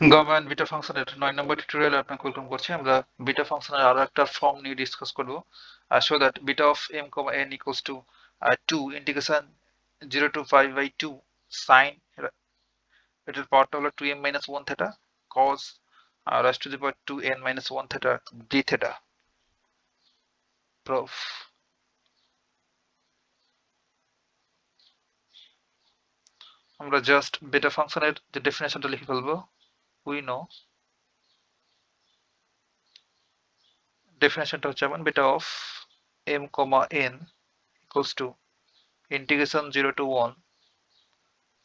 Gamma and beta ফাংশনের 9 নম্বর টিউটোরিয়ালে আপনাকে ওয়েলকাম করছি। আমরা বিটা ফাংশনের আরো একটা ফর্ম নিয়ে ডিসকাস করব। Show that beta of m, n equals to 2 integration 0 to pi by 2 sin, এটার পাওয়ারটা হলো 2m minus 1 theta cos raised to the power 2n minus 1 theta d theta proof. আমরা জাস্ট বিটা ফাংশনের যে ডেফিনেশনটা লিখে ফেলবো। উই নো ডেফিনেশনটা হচ্ছে যেমন beta of m, n equals to integration 0 to 1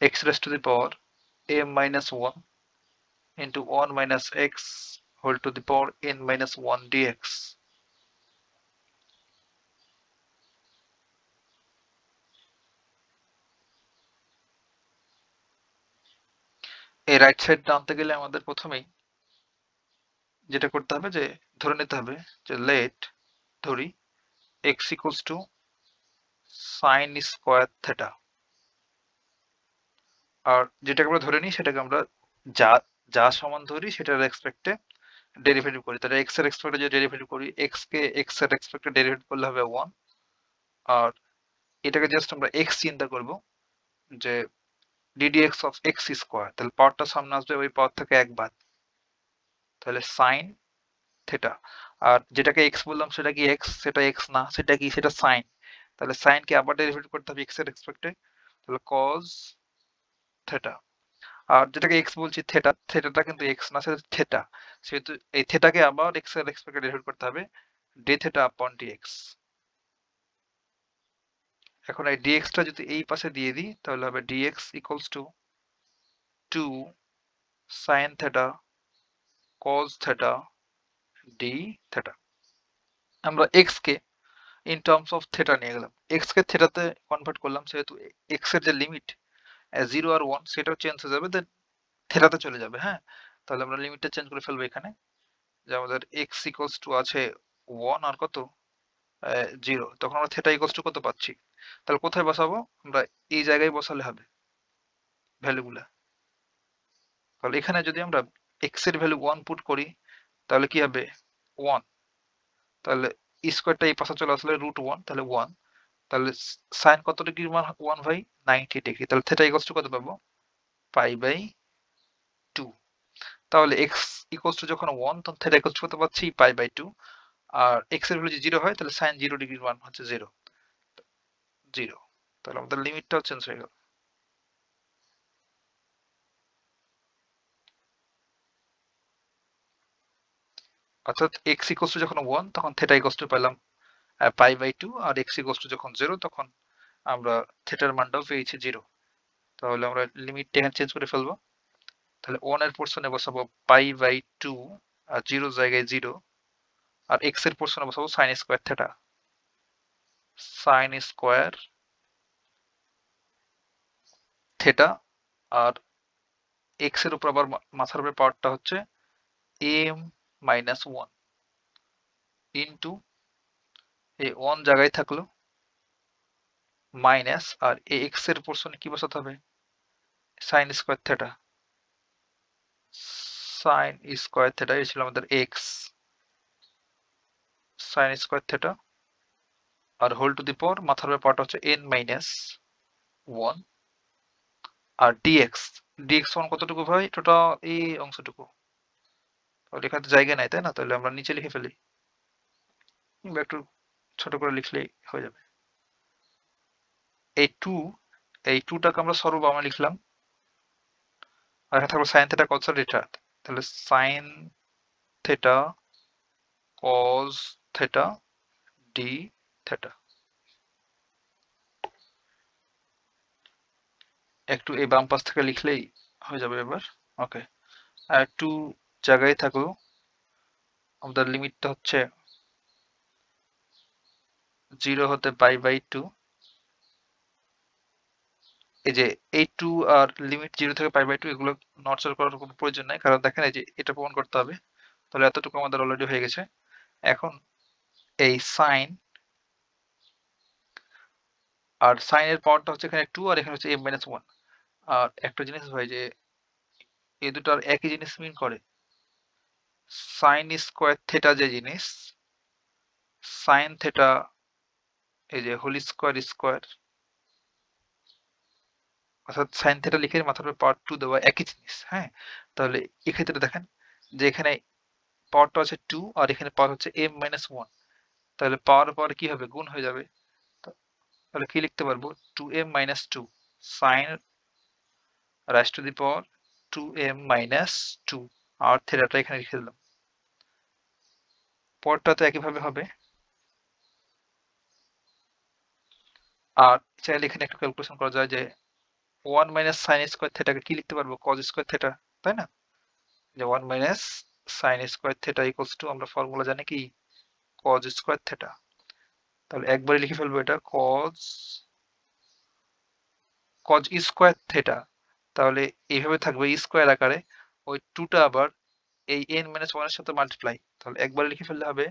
x raised to the power m minus 1 into 1 minus x whole to the power n minus 1 dx. এই right সাইডটা আনতে গেলে আমাদের প্রথমেই যেটা করতে হবে যে ধরে নিতে হবে যে লেট ধরি x equals to sin square theta, আর যেটাকে আমরা ধরে নিই সেটাকে আমরা যা যা সমান ধরি সেটার রেসপেক্টে ডেরিভেটিভ করি। তাহলে x এর রেসপেক্টে যে ডেরিভেটিভ করি, x কে x এর রেসপেক্টে ডেরিভেটিভ করলে হবে 1, আর এটাকে জাস্ট আমরা x চিন্তা করব যে ddx of x স্কয়ার, তাহলে পাওয়ারটা সামনে আসবে, ওই পাওয়ার থেকে এক বাদ, তাহলে সাইন থেটা। আর যেটাকে x বললাম সেটা কি x? সেটা x না, সেটা কি? সেটা সাইন। তাহলে সাইন কে আবার ডেরিভেটিভ করতে হবে x এর রেসপেক্টে, তাহলে cos থেটা। আর যেটাকে x বলছি থেটা, থেটাটা কিন্তু x না, সেটা থেটা, সেহেতু এই থেটাকে আবার x এর রেসপেক্টে ডেরিভেটিভ করতে হবে d থেটা আপন dx। এখন এই dx টা যদি এই পাশে দিয়ে দিই তাহলে হবে dx equals to 2 sin theta cos theta d theta। আমরা x K in terms of theta নিয়ে গেলাম, x কে থেটাতে কনভার্ট করলাম, সেহেতু x এর যে লিমিট 0 আর 1 সেটাও চেঞ্জ হয়ে যাবে, দেন থেটাতে চলে যাবে। হ্যাঁ, তাহলে আমরা লিমিটটা চেঞ্জ করে ফেলবো এখানে, যে আমাদের x ইকুয়ালস টু আছে 1 আর কত 0, তখন আমরা থেটা ইকুয়ালস টু কত পাচ্ছি? তাহলে কোথায় বসাবো? আমরা এই জায়গায় বসালে হবে ভ্যালুগুলা। তাহলে এখানে যদি আমরা x এর ভ্যালু 1 পুট করি তাহলে কি হবে 1, তাহলে স্কয়ারটা এই পাশে চলে আসলে √1, তাহলে 1, তাহলে সাইন কত ডিগ্রি মান 1 ভাই 90 ডিগ্রি, তাহলে থেটা ইকুয়ালস টু কত পাবো পাই বাই 2। তাহলে x ইকুয়ালস টু যখন 1 তখন থেটা ইকুয়ালস টু কত পাচ্ছি পাই বাই 2, আর x এর ভ্যালু যদি 0 হয় তাহলে সাইন 0 ডিগ্রির মান হচ্ছে 0 0, তাহলে আমাদের লিমিটটাও চেঞ্জ হয়ে গেল। অর্থাৎ x ইকুয়ালস টু যখন 1 তখন থেটা ইকুয়ালস টু পেলাম পাই বাই 2, আর x ইকুয়ালস টু যখন 0 তখন আমরা থেটার মানটাও পেয়েছি 0। তাহলে আমরা লিমিটটা এখানে চেঞ্জ করে ফেলবো, তাহলে 1 এর পোরশনে বসাবো পাই বাই 2 আর 0 জায়গায় 0, আর x এর পোরশনে বসাবো sine square theta, sine square theta, আর x এর উপর আবার মাথার উপরে পাওয়ারটা হচ্ছে m মাইনাস 1 ইনটু এই 1 জায়গায় থাকলো মাইনাস, আর এই x এর পোরশনে কি বসাতে হবে sine square theta, sine square theta এই ছিল আমাদের x, সাইন স্কয়ার থেটা, আর হোল টু দি পাওয়ার মাথার উপরে পাওয়ারটা হচ্ছে n মাইনাস 1, আর dx, dx সমান কতটুকু ভাই? টোটাল এই অংশটুকু। তাহলে এখানে তো জায়গা নাই, তাই না? তাহলে আমরা নিচে লিখে ফেলি, কিংবা একটু ছোট করে লিখলেই হয়ে যাবে। এই 2, এই 2টাকে আমরা সর্ববামে লিখলাম, আর এখানে থাকলো সাইন থেটা কস থেটা, তাহলে sine theta cos theta D theta. একটু এই বাম পাশ থেকে লিখলেই হয়ে যাবে এবার। ওকে, আর একটু জায়গায় থাকলো, আমাদের লিমিটটা হচ্ছে 0 হতে পাই বাই 2। এই যে এই 2 আর লিমিট 0 থেকে পাই বাই 2 এগুলো নড়চড় করার কোনো প্রয়োজন নাই, কারণ দেখেন এই যে এটা প্রমাণ করতে হবে। তাহলে এতটুকু আমাদের অলরেডি হয়ে গেছে। এখন এই সাইন, আর সাইনের পাওয়ারটা হচ্ছে এখানে 2 আর এখানে হচ্ছে m-1। আর একটা জিনিস ভাই, যে এই দুটো আর একই জিনিস মিন করে। সাইন স্কোয়ার থেটা যে জিনিস, সাইন থেটা এই যে হোল স্কোয়ার স্কোয়ার, অর্থাৎ সাইন থেটা লিখে মাথার উপর পাওয়ার 2 দেওয়া একই জিনিস। হ্যাঁ, তাহলে এক্ষেত্রে দেখেন যে এখানে পাওয়ারটা হচ্ছে 2 আর এখানে পাওয়ার হচ্ছে m-1, তাহলে পাওয়ার কি হবে, গুণ হয়ে যাবে। তাহলে কি লিখতে পারবো, 2m-2 sine rise to the power 2m-2 আর থেটাটা এখানে লিখে দিলাম। পরটা তো একইভাবে হবে। আর চাইলে এখানে একটা ক্যালকুলেশন করা যায় যে 1 মাইনাস সাইন স্কোয়ার থেটাকে কি লিখতে পারবো, কজ স্কোয়ার থেটা, তাই না? যে 1 minus sine square theta equals two, আমরা ফর্মুলা জানি কি, কজ স্কোয়ার থেটা। তাহলে একবারে লিখে ফেলবো এটা কজ স্কোয়ার থেটা। তাহলে এইভাবে থাকবে স্কোয়ার আকারে, ওই 2টা আবার এই n-1 এর সাথে মাল্টিপ্লাই, তাহলে একবারে লিখে ফেললে হবে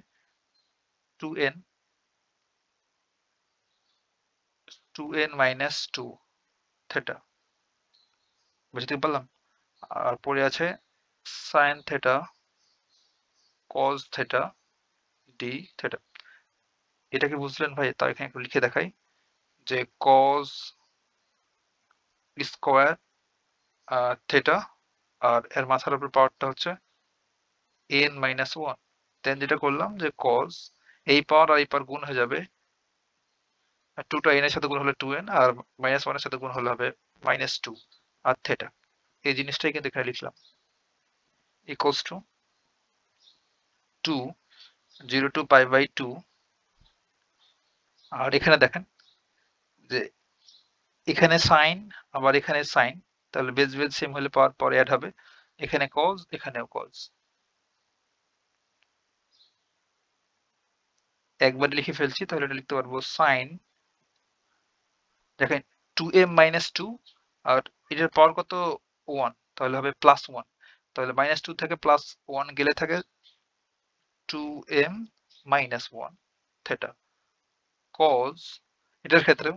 2n-2 থেটা। বুঝতে পারলাম? আর পরে আছে sine theta cause theta D theta. এটাকে বুঝলেন ভাই? তার এখানে একটু লিখে দেখাই যে কজ স্কোয়ার থেটা আর এর মাথার উপর পাওয়ারটা হচ্ছে n-1। দেন যেটা করলাম যে কজ এই পাওয়ার আর এই পাওয়ার গুণ হয়ে যাবে, 2টা n এর সাথে গুণ হলে 2n আর -1 এর সাথে গুণ হলে হবে -2 আর থেটা। এই জিনিসটাই কিন্তু এখানে লিখলাম ইকুয়ালস টু 2 0 টু π/2। আর এখানে দেখেন যে এখানে সাইন আবার এখানে সাইন, তাহলে বেস সেম হলে পাওয়ার পরে অ্যাড হবে, এখানে কজ এখানেও কজ। একবার লিখে ফেলছি, তাহলে এটা লিখতে পারবো সাইন, দেখেন 2m-2 আর এটার পাওয়ার কত, 1, তাহলে হবে +1, তাহলে -2 থেকে +1 গেলে থাকে 2m-1 থেটা কজ, এটার ক্ষেত্রেও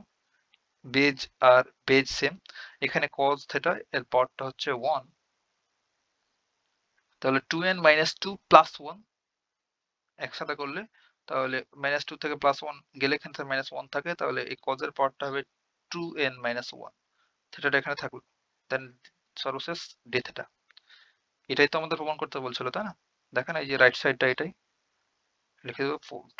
বেজ আর বেজ সেম, এখানে কজ থেটা এর পাওয়ারটা হচ্ছে 1, তাহলে 2n-2 +1 একসাথে করলে, তাহলে -2 থেকে +1 গেলে এখানে -1 থাকে, তাহলে এই কজের পাওয়ারটা হবে 2n-1 থেটাটা এখানে থাকলো। দেন সর্বশেষ ডি থেটা। এটাই তো আমাদের প্রমাণ করতে বলছিল, তাই না? দেখেন এই যে রাইট সাইডটা এটাই লিখে দেবো প্রুভড।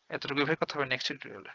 এতটুকু ভাই কথা হবে নেক্সট টিউটোরিয়ালে।